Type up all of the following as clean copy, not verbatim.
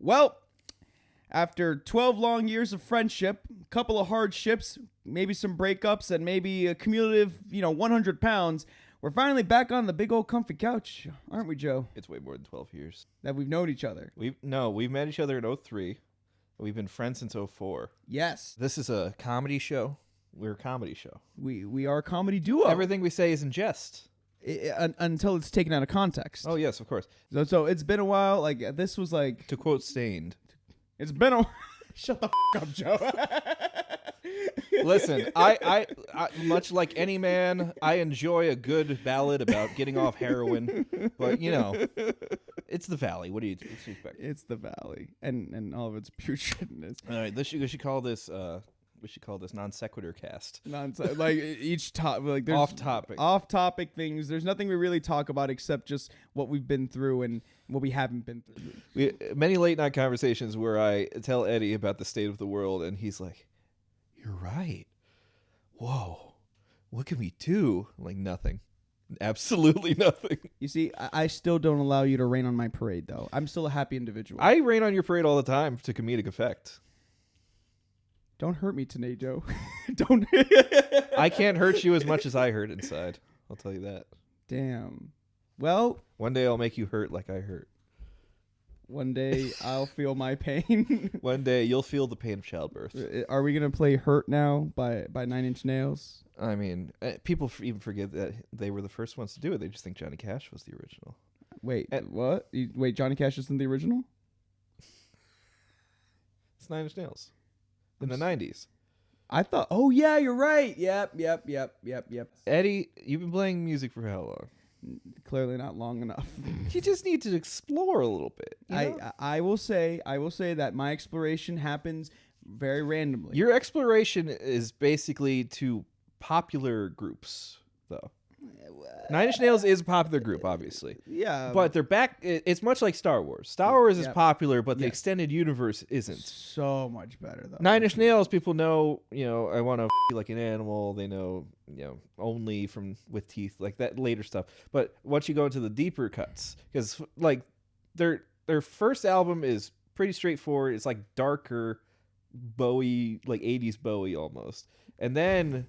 Well, after 12 long years of friendship, a couple of hardships, maybe some breakups, and maybe a cumulative, 100 pounds, we're finally back on the big old comfy couch, aren't we, Joe? It's way more than 12 years. That we've known each other. We've met each other in 2003. We've been friends since 2004. Yes. This is a comedy show. We're a comedy show. We are a comedy duo. Everything we say is in jest. Until it's taken out of context. Oh, yes, of course. So it's been a while. Like, this was like... To quote Stained. It's been a... Shut the up, Joe. Listen, I much like any man, I enjoy a good ballad about getting off heroin. But, it's the Valley. What do you expect? It's the Valley. And all of its putridness. All right, we should call this... We should call this non sequitur cast. Like each there's off topic things. There's nothing we really talk about except just what we've been through and what we haven't been through. Many late night conversations where I tell Eddie about the state of the world, and he's like, "You're right. Whoa, what can we do?" I'm like, nothing. Absolutely nothing. You see, I still don't allow you to rain on my parade, though. I'm still a happy individual. I rain on your parade all the time to comedic effect. Don't hurt me today, Joe. Don't. I can't hurt you as much as I hurt inside. I'll tell you that. Damn. Well, one day I'll make you hurt like I hurt. One day I'll feel my pain. One day you'll feel the pain of childbirth. Are we gonna play "Hurt" now by 9 Inch Nails? I mean, people even forget that they were the first ones to do it. They just think Johnny Cash was the original. Wait, what? Wait, Johnny Cash isn't the original? It's 9 Inch Nails. In the 90s. I thought, oh yeah, you're right. Yep. Eddie, you've been playing music for how long? Clearly not long enough. You just need to explore a little bit. I will say that my exploration happens very randomly. Your exploration is basically to popular groups, though. 9 Inch Nails is a popular group, obviously. Yeah. But they're back. It's much like Star Wars. Star Wars is popular, but the extended universe isn't. So much better, though. 9 Inch Nails, people know, I want to like an animal. They know, only from with teeth, like that later stuff. But once you go into the deeper cuts, because like their first album is pretty straightforward. It's like darker Bowie, like 80s Bowie almost. And then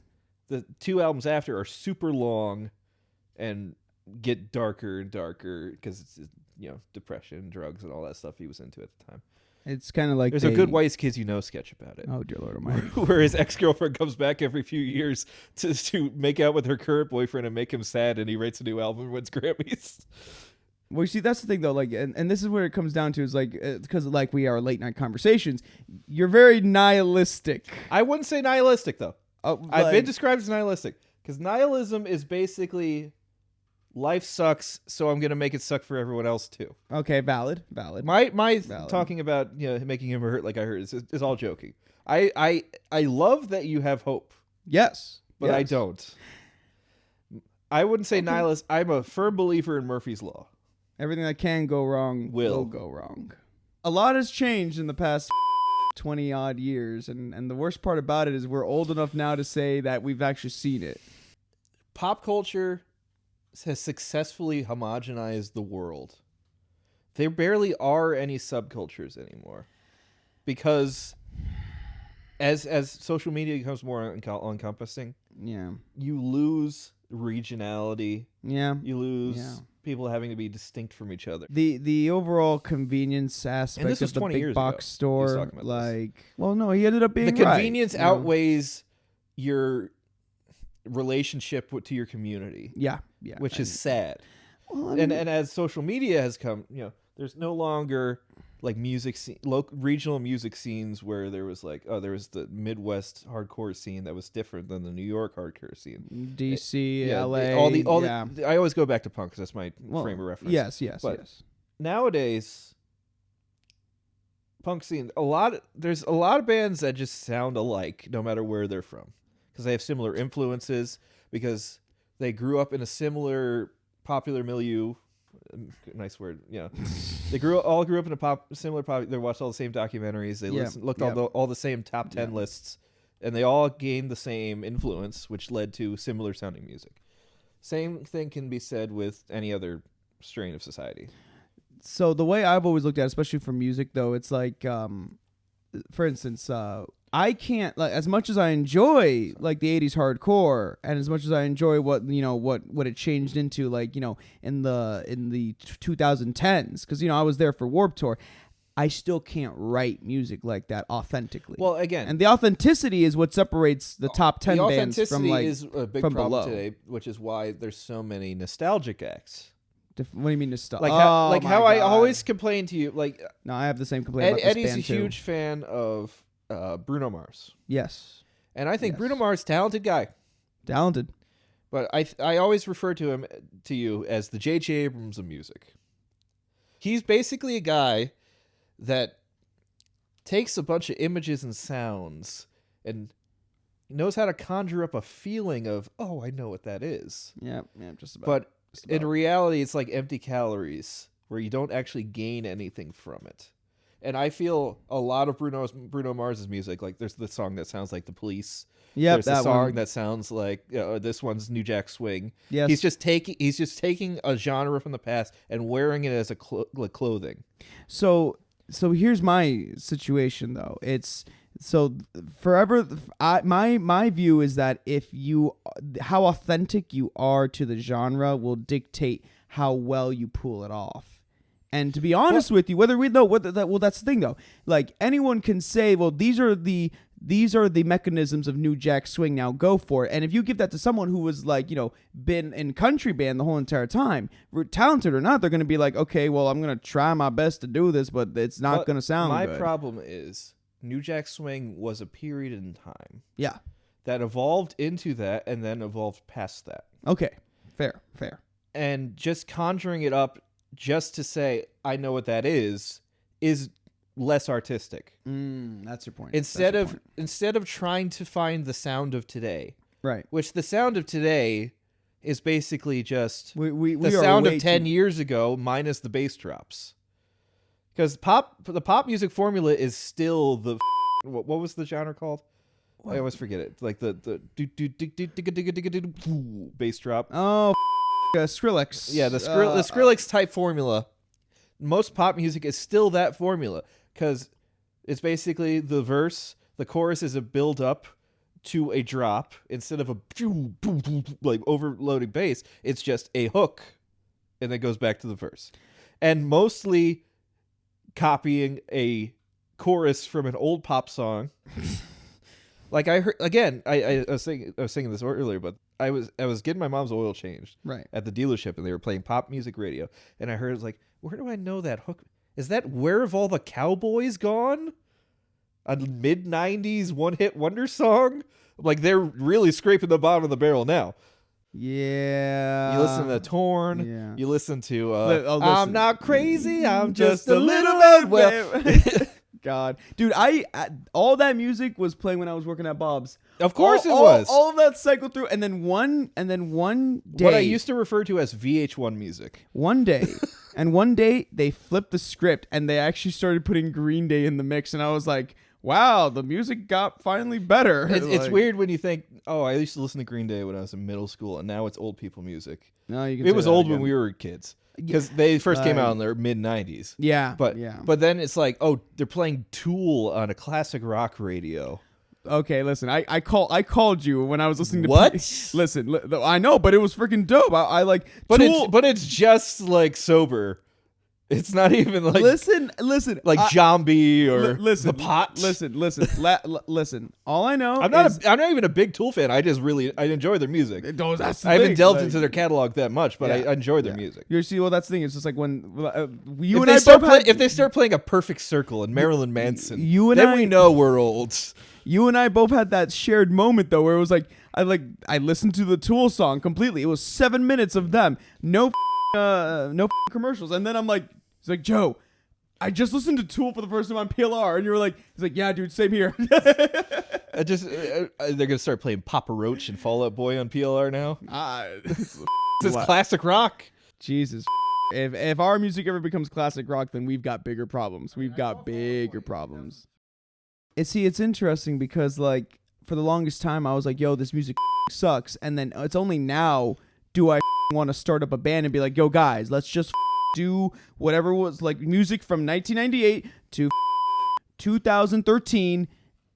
the two albums after are super long and get darker and darker because it's depression, drugs, and all that stuff he was into at the time. It's kind of like there's a Good Wise Kids You Know sketch about it. Oh dear Lord Almighty! Where his ex-girlfriend comes back every few years to make out with her current boyfriend and make him sad, and he writes a new album and wins Grammys. Well, you see, that's the thing though. Like, and this is where it comes down to is like because like we are late night conversations. You're very nihilistic. I wouldn't say nihilistic though. I've been described as nihilistic because nihilism is basically life sucks, so I'm gonna make it suck for everyone else too. Okay, valid. My valid. Talking about making him hurt like I hurt is all joking. I love that you have hope. Yes, but I don't. I wouldn't say nihilist. I'm a firm believer in Murphy's Law. Everything that can go wrong will go wrong. A lot has changed in the past 20 odd years, and the worst part about it is we're old enough now to say that we've actually seen it. Pop culture has successfully homogenized the world. There barely are any subcultures anymore because as social media becomes more encompassing, you lose regionality. You lose people having to be distinct from each other. The overall convenience aspect of the big box store, he ended up being the convenience outweighs your relationship to your community. Which is sad. Well, and as social media has come, there's no longer like music scene, regional music scenes where there was there was the Midwest hardcore scene that was different than the New York hardcore scene. DC, LA, I always go back to punk because that's my frame of reference. Yes. Nowadays, punk scene, there's a lot of bands that just sound alike no matter where they're from because they have similar influences because they grew up in a similar popular milieu. Nice word. They all grew up in a similar pop. They watched all the same documentaries. They looked all the same top 10 lists, and they all gained the same influence, which led to similar sounding music. Same thing can be said with any other strain of society. So the way I've always looked at it, especially for music though, it's like for instance, I can't, like, as much as I enjoy like the 80s hardcore and as much as I enjoy what what it changed into, like, in the 2010s, cuz I was there for Warped Tour. I still can't write music like that authentically. Well, again, and the authenticity is what separates the top 10 the bands from, authenticity like, is a big from problem below. today, which is why there's so many nostalgic acts. What do you mean to stop? Like my how I God. always complain to you, like No, I have the same complaint about this Eddie's band a too. huge fan of Bruno Mars, Yes. and I think Yes. Bruno Mars, talented guy, Talented. but I always refer to you as the J.J. Abrams of music. He's basically a guy that takes a bunch of images and sounds and knows how to conjure up a feeling of, oh, I know what that is. Yeah, just about. But Just about. in reality, it's like empty calories where you don't actually gain anything from it. And I feel a lot of Bruno Mars's music, like there's the song that sounds like The Police. Yep, There's the that song one. that sounds like this one's New Jack Swing. Yes. He's just taking a genre from the past and wearing it as a clothing. So here's my situation though. It's so forever. My view is that how authentic you are to the genre will dictate how well you pull it off. And to be honest with you, whether we know that's the thing though. Like, anyone can say, well, these are the mechanisms of New Jack Swing. Now go for it. And if you give that to someone who was, like, been in country band the whole entire time, talented or not, they're going to be like, okay, well, I'm going to try my best to do this, but it's not going to sound My good. problem is New Jack Swing was a period in time Yeah. that evolved into that and then evolved past that. Okay. Fair. And just conjuring it up just to say, I know what that is less artistic. That's your point. Instead of trying to find the sound of today, right. which the sound of today is basically just We the are sound way of 10 too- years ago minus the bass drops. Because the pop music formula is still the what was the genre called? I always forget it. Like the bass drop. Oh, Skrillex. Yeah, the Skrillex type formula. Most pop music is still that formula because it's basically the verse, the chorus is a build up to a drop instead of a like overloading bass. It's just a hook, and then goes back to the verse, and mostly copying a chorus from an old pop song. Like I heard again, I was singing this earlier, but I was getting my mom's oil changed Right. at the dealership, and they were playing pop music radio, and I heard, it was like, where do I know that hook? Is that Where Have All the Cowboys Gone? A mid-90s one-hit wonder song? Like, they're really scraping the bottom of the barrel now. Yeah. You listen to Torn. Yeah. You listen to listen. I'm Not Crazy, I'm Just a Little Bit Well. God, dude, all that music was playing when I was working at Bob's. Of course it was. All of that cycled through, and then one day, What I used to refer to as VH1 music. one day they flipped the script and they actually started putting Green Day in the mix, and I was like, wow, the music got finally better. It's Like, weird when you think, oh, I used to listen to Green Day when I was in middle school, and now it's old people music. No, you can. It say was that old again. when we were kids because they first came out in their mid-90s. Yeah, But yeah. but then it's like, oh, they're playing Tool on a classic rock radio. Okay, listen, I called you when I was listening to What? Listen, I know, but it was freaking dope. I like, But Tool. it's just like sober. It's not even like listen, like Jambi or listen, the Pot. listen. All I know, I'm not even a big Tool fan. I enjoy their music. That's the I haven't thing, delved like- into their catalog that much, but Yeah, I enjoy their yeah. music. You see, well, that's the thing. It's just like when you If and they, I start both had, if they start playing A Perfect Circle and Marilyn Manson, you and then I- we know we're old. you and I both had that shared moment though, where it was like I listened to the Tool song completely. It was 7 minutes of them, no commercials, and then I'm like, it's like, Joe, I just listened to Tool for the first time on PLR, and you were like, he's like, yeah, dude, same here. They're gonna start playing Papa Roach and Fall Out Boy on PLR now. This This is classic rock. Jesus. If our music ever becomes classic rock, then we've got bigger problems. We've got bigger problems. It's interesting because, like, for the longest time, I was like, yo, this music sucks. And then it's only now do I want to start up a band and be like, yo, guys, let's just do whatever was like music from 1998 to 2013,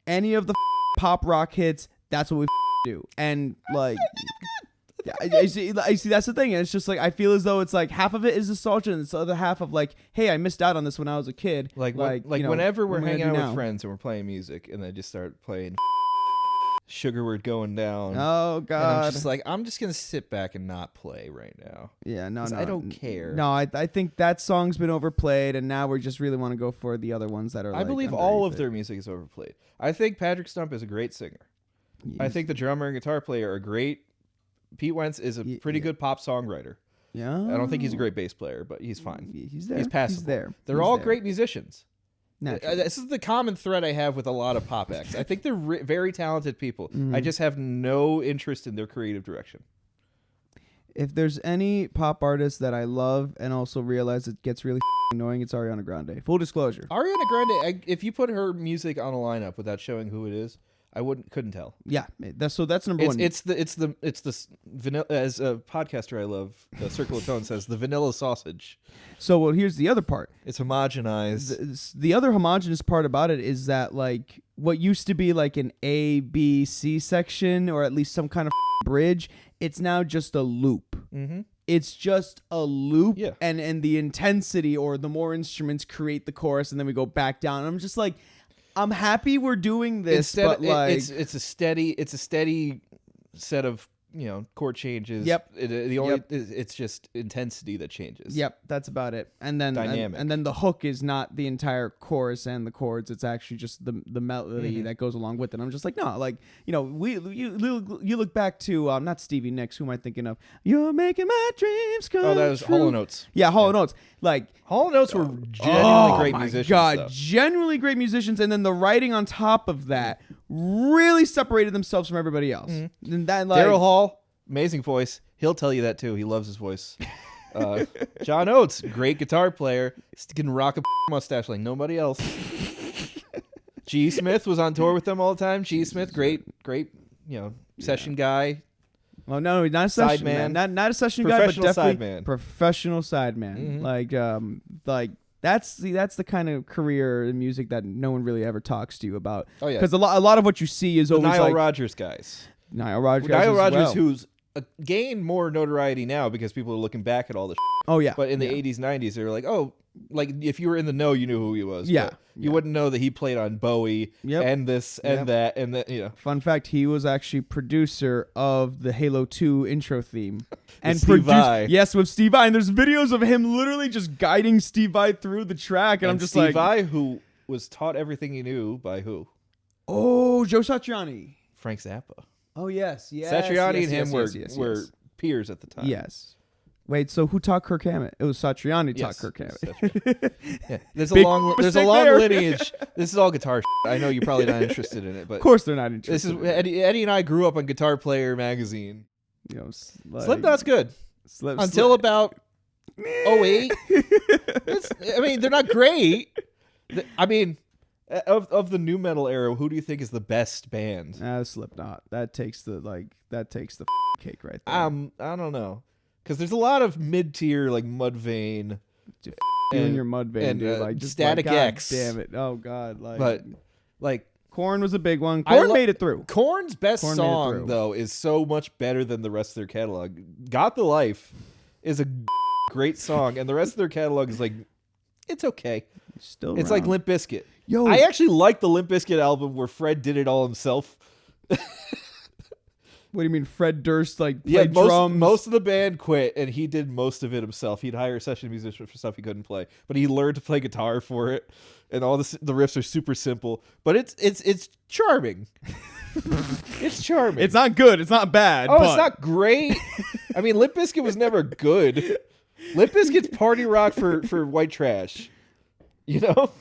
any of the pop rock hits. That's what we do. And like, yeah, I see. That's the thing. And it's just like I feel as though it's like half of it is nostalgia, and it's the other half of like, hey, I missed out on this when I was a kid. Like you know, whenever what we're am I hanging gonna out do with now? friends and we're playing music, and they just start playing Sugarward Going Down. Oh And I'm God. just like, I'm just gonna sit back and not play right now. Yeah, no, 'Cause no. I don't care. No, I think that song's been overplayed, and now we just really want to go for the other ones that are. I believe all of their music is overplayed. I think Patrick Stump is a great singer. I think the drummer and guitar player are great. Pete Wentz is a pretty good pop songwriter. Yeah. I don't think he's a great bass player, but he's fine. He's there. He's passable. He's there. They're He's all there. great musicians. Naturally. This is the common thread I have with a lot of pop acts. I think they're very talented people. I just have no interest in their creative direction. If there's any pop artist that I love and also realize it gets really annoying, it's Ariana Grande. Full disclosure. Ariana Grande, if you put her music on a lineup without showing who it is, I couldn't tell. Yeah, that's number one. It's the vanilla, as a podcaster I love, Circle of Tone says, the vanilla sausage. So well, here's the other part. It's homogenized. The other homogenous part about it is that like what used to be like an A, B, C section, or at least some kind of bridge, it's now just a loop. Mm-hmm. It's just a loop, Yeah. and the intensity or the more instruments create the chorus, and then we go back down. I'm just like, I'm happy we're doing this, but like it's a steady set of chord changes. Yep. It's just intensity that changes. Yep, that's about it. And then Dynamic. and then the hook is not the entire chorus and the chords. It's actually just the melody that goes along with it. I'm just like, no, like you look back to not Stevie Nicks. Who am I thinking of? You're making my dreams come. Oh, that was true. Hall & Oates. Yeah, Hall & Oates. Like Hall & Oates were genuinely great musicians. God, though. genuinely great musicians, and then the writing on top of that really separated themselves from everybody else. And that like Daryl Hall, amazing voice. He'll tell you that too. He loves his voice. John Oates, great guitar player, can rock a mustache like nobody else. G. Smith was on tour with them all the time. G. Smith, great, session guy. Well, no, not a session Sideman. not a session guy, but Professional definitely sideman. professional sideman. Like that's the kind of career in music that no one really ever talks to you about. Oh yeah, because a lot of what you see is the always Nile like Rodgers guys. Nile Rodgers. Nile as Rodgers, well. who's gained more notoriety now because people are looking back at all the. Oh yeah, But in the 80s, 90s, they were like, oh, like if you were in the know, you knew who he was. Yeah. But you wouldn't know that he played on Bowie Yep. and this and Yep. that and that. Fun fact: he was actually producer of the Halo 2 intro theme, and Steve Vai. Yes, with Steve Vai. And there's videos of him literally just guiding Steve Vai through the track, and I'm just Steve like, Vai, who was taught everything he knew by who? oh, Joe Satriani. Frank Zappa. Oh yes, yes. Satriani yes, and him yes, were yes. peers at the time. Yes. Wait, so who taught Kirk Hammett? It was Satriani taught Yes, Kirk Hammett. Satriani. Yeah. There's a Big long mistake long there. lineage. This is all guitar. I know you're probably not interested in it, but Of course, they're not this interested. is Eddie and I grew up on Guitar Player magazine. You know, like, Slipknot's good Slip- until about 08. I mean, they're not great. I mean, of the new metal era, who do you think is the best band? Slipknot. That takes the cake right there. I don't know, because there's a lot of mid-tier like Mudvayne, You and your Mudvayne, and, dude. Like, just Static like, God X. damn it. Oh God. Like, but like Korn was a big one. I Korn lo- made it through. Korn's best Korn made it song through. though is so much better than the rest of their catalog. Got the Life is a great song, and the rest of their catalog is like, it's okay. Still, It's like around. Limp Bizkit. Yo, I actually like the Limp Bizkit album where Fred did it all himself. what do you mean, Fred Durst like played Yeah, drums? most of the band quit, and he did most of it himself. He'd hire a session musician for stuff he couldn't play, but he learned to play guitar for it, and all the riffs are super simple. But it's charming. It's charming. It's not good. It's not bad. Oh, but it's not great. I mean, Limp Bizkit was never good. Limp Bizkit's party rock for white trash. You know?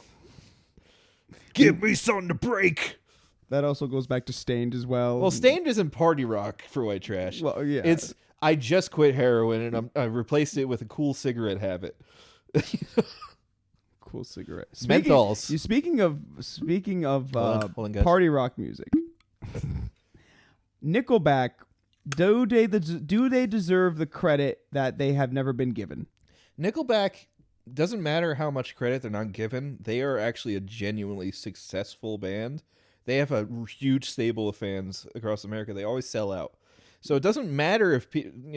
Give me something to break. That also goes back to Stained as well. Well, Stained isn't party rock for white trash. Well, yeah. It's I just quit heroin and I replaced it with a cool cigarette habit. cool cigarette. Menthols. Speaking of Hold on, guys. party rock music, Nickelback. Do they deserve the credit that they have never been given? Nickelback, doesn't matter how much credit they're not given, they are actually a genuinely successful band. They have a huge stable of fans across America. They always sell out. So it doesn't matter if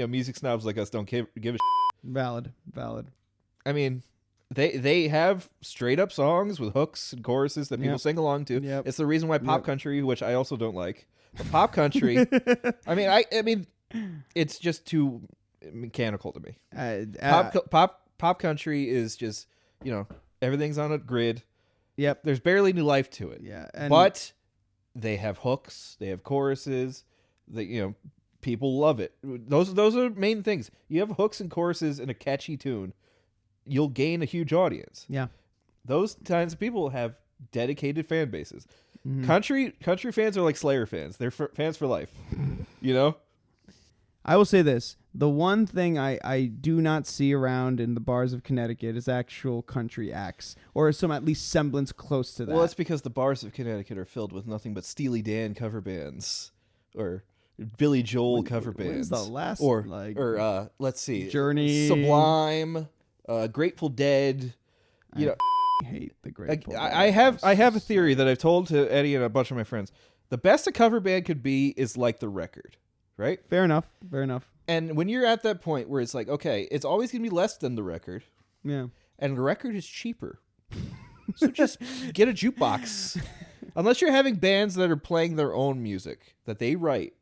music snobs like us don't give a shit. Valid. I mean, they have straight up songs with hooks and choruses that people sing along to. Yep. It's the reason why pop country, which I also don't like, but pop country, I mean, it's just too mechanical to me. Pop country is just, everything's on a grid. Yep. There's barely any life to it. Yeah. But they have hooks, they have choruses, that people love it. Those are main things. You have hooks and choruses in a catchy tune, you'll gain a huge audience. Yeah. Those kinds of people have dedicated fan bases. Mm-hmm. Country fans are like Slayer fans. They're fans for life. I will say this. The one thing I do not see around in the bars of Connecticut is actual country acts, or some at least semblance close to that. Well, it's because the bars of Connecticut are filled with nothing but Steely Dan cover bands or Billy Joel cover bands. When's the last let's see, Journey, Sublime, Grateful Dead. I hate the Grateful Dead. I have a theory that I've told to Eddie and a bunch of my friends. The best a cover band could be is like the record, right? Fair enough. And when you're at that point where it's like, okay, it's always going to be less than the record. Yeah. And the record is cheaper. So just get a jukebox. Unless you're having bands that are playing their own music that they write,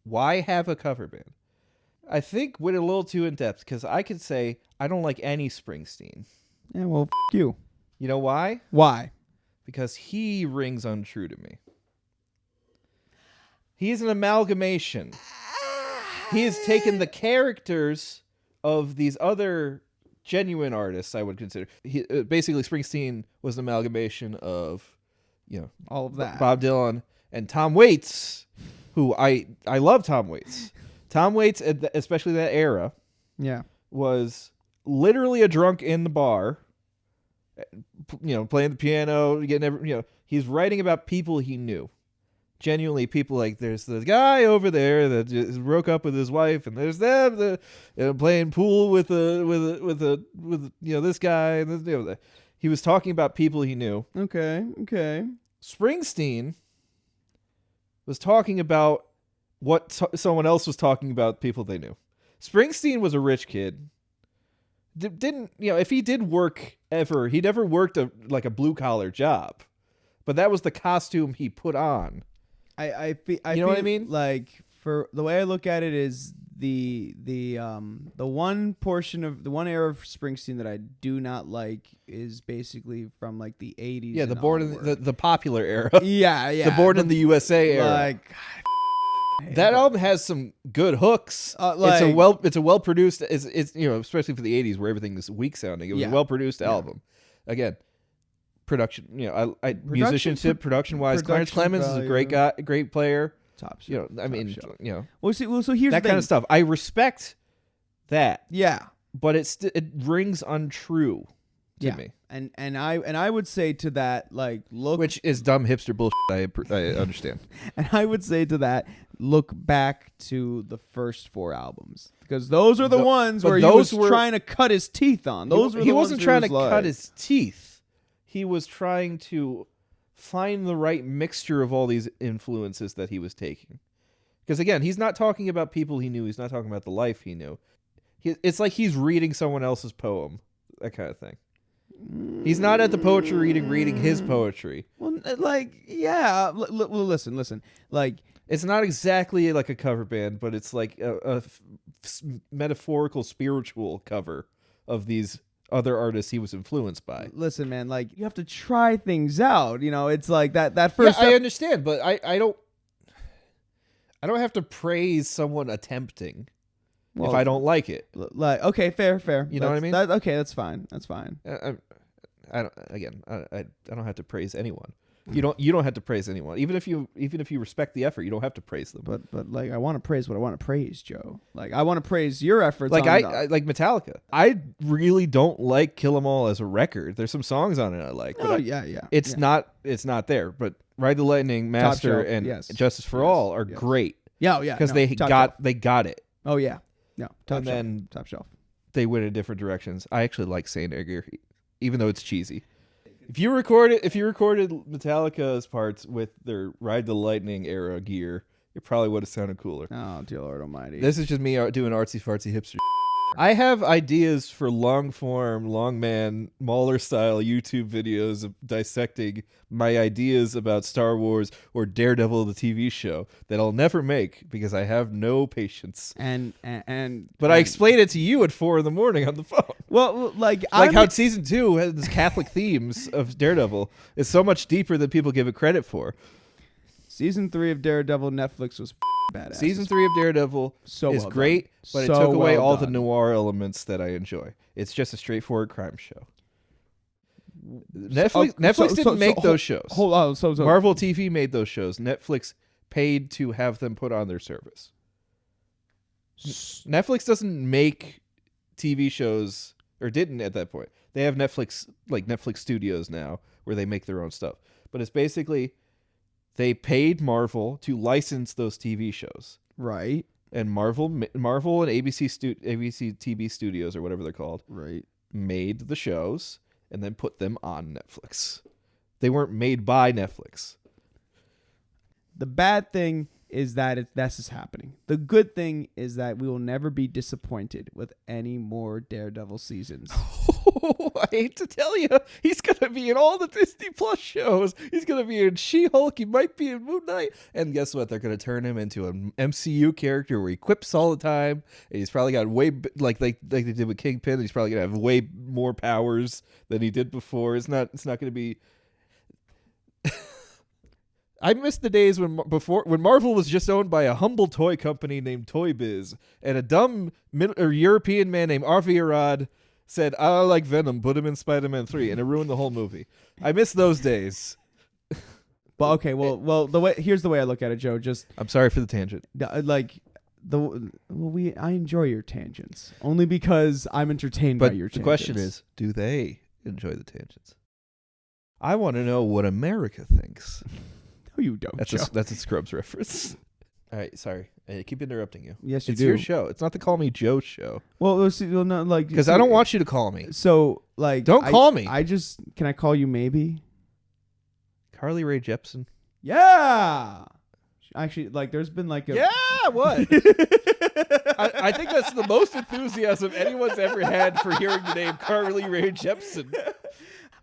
why have a cover band? I think went a little too in depth because I could say I don't like any Springsteen. Yeah, well, you. You know why? Why? Because he rings untrue to me. He's an amalgamation. He has taken the characters of these other genuine artists, I would consider. Basically, Springsteen was an amalgamation of, all of that. Bob Dylan and Tom Waits, who I love Tom Waits. Tom Waits, especially that era, was literally a drunk in the bar, playing the piano, he's writing about people he knew. Genuinely, people like, there's the guy over there that just broke up with his wife, and there's them playing pool with this guy, and this, he was talking about people he knew. Okay. Springsteen was talking about what someone else was talking about, people they knew. Springsteen was a rich kid. Didn't if he did work ever, he never worked a blue collar job, but that was the costume he put on. I know what I mean? Like, for the way I look at it is the one portion of the one era of Springsteen that I do not like is basically from like the 80s. Yeah, the popular era. Yeah. The Born in the USA era. Like, that album has some good hooks. It's a well produced. It's especially for the 80s where everything is weak sounding. It was a well produced album. Again, production. Musicianship, production wise, Clarence Clemens is a great guy, great player. Top shelf. Well, that so here's the thing. kind of stuff. I respect that. Yeah, but it rings untrue to me. And I would say to that, like, look, which is dumb hipster bullshit. I understand. And I would say to that, look back to the first 4 albums, because those are the ones where he was trying to cut his teeth on. He wasn't trying to cut his teeth. He was trying to find the right mixture of all these influences that he was taking. Because again, he's not talking about people he knew. He's not talking about the life he knew. It's like he's reading someone else's poem, that kind of thing. He's not at the poetry reading his poetry. Well, like, yeah. Listen. Like, it's not exactly like a cover band, but it's like a metaphorical, spiritual cover of these other artists he was influenced by. Listen, man, like, you have to try things out. It's like that first. Yeah, I understand, but I don't have to praise someone attempting if I don't like it. Like, okay, fair. You know what I mean? Okay, that's fine. I don't have to praise anyone. You don't have to praise anyone. Even if you respect the effort, you don't have to praise them. But like, I want to praise what I want to praise, Joe. Like, I want to praise your efforts. Like, I like Metallica. I really don't like Kill 'Em All as a record. There's some songs on it I like. But It's not there. But Ride the Lightning, Master, and Justice for All are great. Yeah, because they got it. Oh yeah, no, top shelf. they went in different directions. I actually like Saint Anger, even though it's cheesy. If you recorded Metallica's parts with their Ride the Lightning era gear, it probably would have sounded cooler. Oh, dear Lord Almighty! This is just me doing artsy fartsy hipster. I have ideas for long form, long man, Mauler style YouTube videos of dissecting my ideas about Star Wars or Daredevil the TV show that I'll never make because I have no patience. But I explained it to you at 4 a.m. on the phone. Well, like how season 2 has this Catholic themes of Daredevil is so much deeper than people give it credit for. Season 3 of Daredevil Netflix was badass. Season 3 of Daredevil is great, but it took away all the noir elements that I enjoy. It's just a straightforward crime show. Netflix didn't make those shows. Hold on, so Marvel TV made those shows. Netflix paid to have them put on their service. Netflix doesn't make TV shows, or didn't at that point. They have Netflix Studios now, where they make their own stuff. But it's basically they paid Marvel to license those TV shows, right? And Marvel and ABC TV Studios, or whatever they're called, right, made the shows and then put them on Netflix. They weren't made by Netflix. The bad thing is that this is happening. The good thing is that we will never be disappointed with any more Daredevil seasons. Oh, I hate to tell you, he's going to be in all the Disney Plus shows. He's going to be in She-Hulk. He might be in Moon Knight. And guess what? They're going to turn him into an MCU character where he quips all the time. And he's probably got way, like they did with Kingpin, he's probably going to have way more powers than he did before. It's not going to be... I miss the days when Marvel was just owned by a humble toy company named Toy Biz, and a dumb European man named Avi Arad said, "I like Venom, put him in Spider-Man 3," and it ruined the whole movie. I miss those days. But okay, well, here's the way I look at it, Joe. I'm sorry for the tangent. I enjoy your tangents only because I'm entertained by your tangents. The question is, do they enjoy the tangents? I want to know what America thinks. No, you don't. That's a Scrubs reference. All right, sorry. I keep interrupting you. Yes, you it's do. Your show. It's not the Call Me Joe show. Well, not like because I don't want you to call me. So like, don't call me. Can I call you maybe? Carly Rae Jepsen. Yeah. Actually, like, there's been like a what? I think that's the most enthusiasm anyone's ever had for hearing the name Carly Rae Jepsen.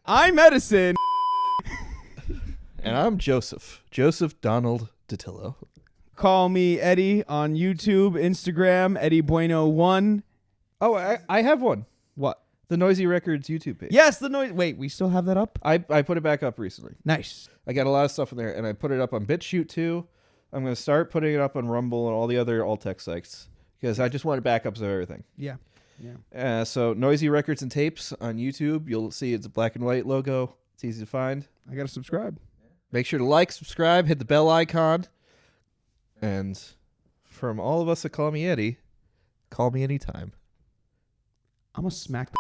I'm Edison. And I'm Joseph Donald Datillo. Call me Eddie on YouTube, Instagram, Eddie Bueno 1. Oh, I have one. What? The Noisy Records YouTube page. Yes, the noise. Wait, we still have that up? I put it back up recently. Nice. I got a lot of stuff in there, and I put it up on BitChute too. I'm going to start putting it up on Rumble and all the other alt-text sites because I just wanted backups of everything. Yeah. So Noisy Records and Tapes on YouTube. You'll see it's a black and white logo. It's easy to find. I got to subscribe. Make sure to like, subscribe, hit the bell icon. And from all of us at Call Me Eddie, call me anytime. I'm going to smack the